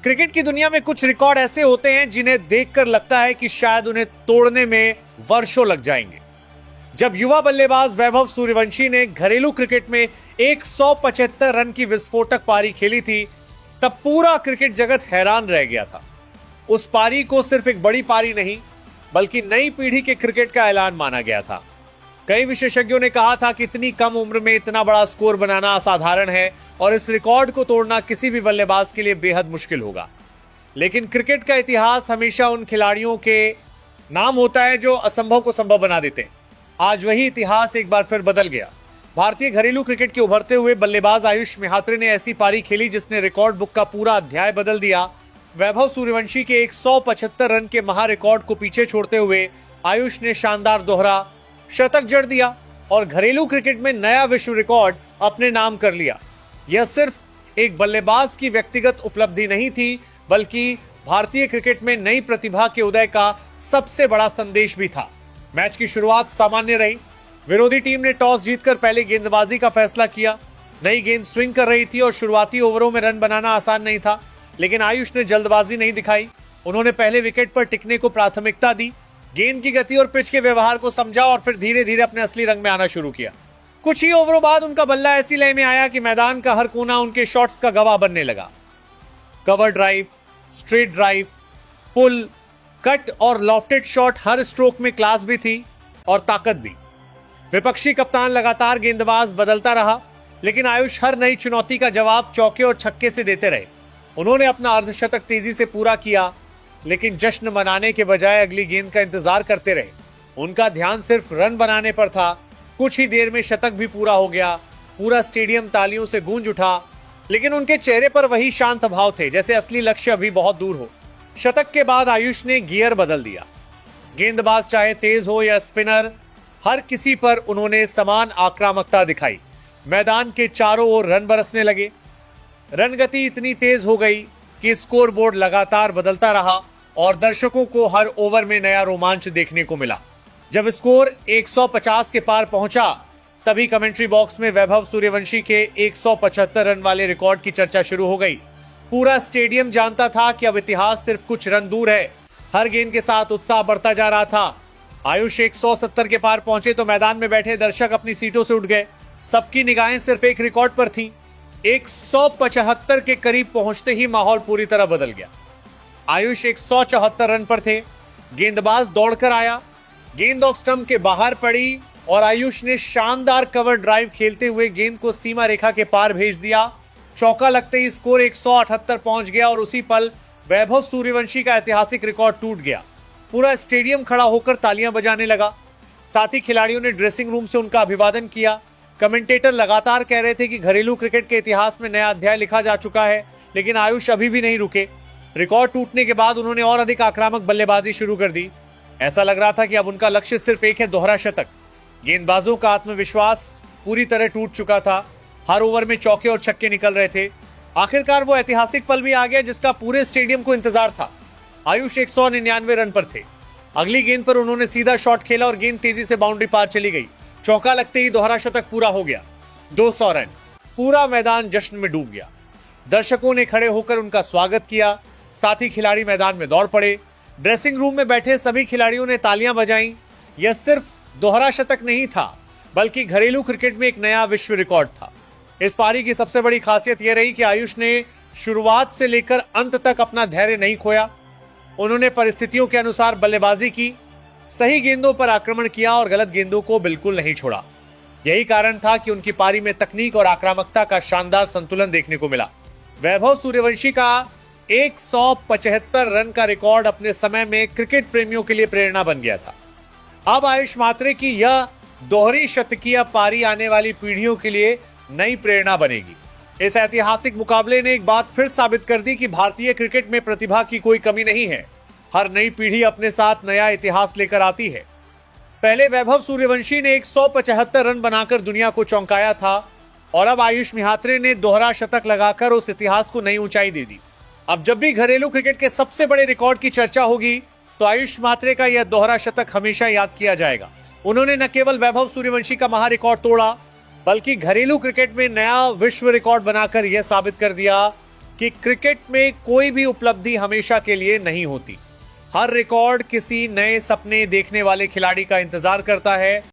Cricket की दुनिया में कुछ रिकॉर्ड ऐसे होते हैं जिन्हें देखकर लगता है कि शायद उन्हें तोड़ने में वर्षों लग जाएंगे। जब युवा बल्लेबाज वैभव सूर्यवंशी ने घरेलू क्रिकेट में 175 रन की विस्फोटक पारी खेली थी, तब पूरा क्रिकेट जगत हैरान रह गया था। उस पारी को सिर्फ एक बड़ी पारी नहीं, बल्कि नई पीढ़ी के क्रिकेट का ऐलान माना गया था। कई विशेषज्ञों ने कहा था कि इतनी कम उम्र में इतना बड़ा स्कोर बनाना असाधारण है और इस रिकॉर्ड को तोड़ना किसी भी बल्लेबाज के लिए बेहद मुश्किल होगा। लेकिन क्रिकेट का इतिहास हमेशा उन खिलाड़ियों के नाम होता है जो असंभव को संभव बना देते हैं। आज वही इतिहास एक बार फिर बदल गया। भारतीय घरेलू क्रिकेट के उभरते हुए बल्लेबाज आयुष मेहात्रे ने ऐसी पारी खेली जिसने रिकॉर्ड बुक का पूरा अध्याय बदल दिया। वैभव सूर्यवंशी के 175 रन के महा रिकॉर्ड को पीछे छोड़ते हुए आयुष ने शानदार दोहरा शतक जड़ दिया और घरेलू क्रिकेट में नया विश्व रिकॉर्ड अपने नाम कर लिया। यह सिर्फ एक बल्लेबाज की व्यक्तिगत उपलब्धि नहीं थी, बल्कि भारतीय क्रिकेट में नई प्रतिभा के उदय का सबसे बड़ा संदेश भी था। मैच की शुरुआत सामान्य रही। विरोधी टीम ने टॉस जीतकर पहले गेंदबाजी का फैसला किया। नई गेंद स्विंग कर रही थी और शुरुआती ओवरों में रन बनाना आसान नहीं था, लेकिन आयुष ने जल्दबाजी नहीं दिखाई। उन्होंने पहले विकेट पर टिकने को प्राथमिकता दी, गेंद की गति और पिच के व्यवहार को समझा और फिर धीरे धीरे अपने असली रंग में आना शुरू किया। कुछ ही ओवरों बाद उनका बल्ला ऐसी लय में आया कि मैदान का हर कोना उनके शॉट्स का गवाह बनने लगा। कवर ड्राइव, स्ट्रेट ड्राइव, पुल, कट और लॉफ्टेड शॉट, हर स्ट्रोक में क्लास भी थी और ताकत भी। विपक्षी कप्तान लगातार गेंदबाज बदलता रहा, लेकिन आयुष हर नई चुनौती का जवाब चौके और छक्के से देते रहे। उन्होंने अपना अर्धशतक तेजी से पूरा किया, लेकिन जश्न मनाने के बजाय अगली गेंद का इंतजार करते रहे। उनका ध्यान सिर्फ रन बनाने पर था। कुछ ही देर में शतक भी पूरा हो गया। पूरा स्टेडियम तालियों से गूंज उठा, लेकिन उनके चेहरे पर वही शांत भाव थे, जैसे असली लक्ष्य अभी बहुत दूर हो। शतक के बाद आयुष ने गियर बदल दिया। गेंदबाज चाहे तेज हो या स्पिनर, हर किसी पर उन्होंने समान आक्रामकता दिखाई। मैदान के चारों ओर रन बरसने लगे। रन गति इतनी तेज हो गई कि स्कोर बोर्ड लगातार बदलता रहा और दर्शकों को हर ओवर में नया रोमांच देखने को मिला। जब स्कोर 150 के पार पहुंचा, तभी कमेंट्री बॉक्स में वैभव सूर्यवंशी के 175 रन वाले रिकॉर्ड की चर्चा शुरू हो गई। पूरा स्टेडियम जानता था कि अब इतिहास सिर्फ कुछ रन दूर है। हर गेंद के साथ उत्साह बढ़ता जा रहा था। आयुष 170 के पार पहुंचे तो मैदान में बैठे दर्शक अपनी सीटों से उठ गए। सबकी निगाहें सिर्फ एक रिकॉर्ड पर थीं। 175 के करीब पहुंचते ही माहौल पूरी तरह बदल गया। आयुष 174 रन पर थे। गेंदबाज दौड़कर आया, गेंद ऑफ स्टंप के बाहर पड़ी और आयुष ने शानदार कवर ड्राइव खेलते हुए गेंद को सीमा रेखा के पार भेज दिया। चौका लगते ही स्कोर 178 पहुंच गया और उसी पल वैभव सूर्यवंशी का ऐतिहासिक रिकॉर्ड टूट गया। पूरा स्टेडियम खड़ा होकर तालियां बजाने लगा। साथ ही खिलाड़ियों ने ड्रेसिंग रूम से उनका अभिवादन किया। कमेंटेटर लगातार कह रहे थे कि घरेलू क्रिकेट के इतिहास में नया अध्याय लिखा जा चुका है, लेकिन आयुष अभी भी नहीं रुके। रिकॉर्ड टूटने के बाद उन्होंने और अधिक आक्रामक बल्लेबाजी शुरू कर दी। ऐसा लग रहा था कि अब उनका लक्ष्य सिर्फ एक है, दोहरा शतक। गेंदबाजों का आत्मविश्वास पूरी तरह टूट चुका था। हर ओवर में चौके और छक्के निकल रहे थे। आखिरकार वो ऐतिहासिक पल भी आ गया जिसका पूरे स्टेडियम को इंतजार था। आयुष 199 रन पर थे। अगली गेंद पर उन्होंने सीधा शॉट खेला और गेंद तेजी से बाउंड्री पार चली गई। चौका लगते ही दोहरा शतक पूरा हो गया। 200 रन। पूरा मैदान जश्न में डूब गया। दर्शकों ने खड़े होकर उनका स्वागत किया। साथ ही खिलाड़ी मैदान में दौड़ पड़े। ड्रेसिंग रूम में बैठे सभी खिलाड़ियों ने तालियां बजाईं। यह सिर्फ दोहरा शतक नहीं था, बल्कि घरेलू क्रिकेट में एक नया विश्व रिकॉर्ड था। इस पारी की सबसे बड़ी खासियत यह रही कि आयुष ने शुरुआत से लेकर अंत तक अपना धैर्य नहीं खोया। उन्होंने परिस्थितियों के अनुसार बल्लेबाजी की, सही गेंदों पर आक्रमण किया और गलत गेंदों को बिल्कुल नहीं छोड़ा। यही कारण था कि उनकी पारी में तकनीक और आक्रामकता का शानदार संतुलन देखने को मिला। वैभव सूर्यवंशी का 175 रन का रिकॉर्ड अपने समय में क्रिकेट प्रेमियों के लिए प्रेरणा बन गया था। अब आयुष मेहात्रे की यह दोहरी शतकीय पारी आने वाली पीढ़ियों के लिए नई प्रेरणा बनेगी। इस ऐतिहासिक मुकाबले ने एक बात फिर साबित कर दी कि भारतीय क्रिकेट में प्रतिभा की कोई कमी नहीं है। हर नई पीढ़ी अपने साथ नया इतिहास लेकर आती है। पहले वैभव सूर्यवंशी ने 175 रन बनाकर दुनिया को चौंकाया था और अब आयुष मेहात्रे ने दोहरा शतक लगाकर उस इतिहास को नई ऊंचाई दे दी। अब जब भी घरेलू क्रिकेट के सबसे बड़े रिकॉर्ड की चर्चा होगी तो आयुष मेहात्रे का यह दोहरा शतक हमेशा याद किया जाएगा। उन्होंने न केवल वैभव सूर्यवंशी का महा रिकॉर्ड तोड़ा, बल्कि घरेलू क्रिकेट में नया विश्व रिकॉर्ड बनाकर यह साबित कर दिया कि क्रिकेट में कोई भी उपलब्धि हमेशा के लिए नहीं होती। हर रिकॉर्ड किसी नए सपने देखने वाले खिलाड़ी का इंतजार करता है।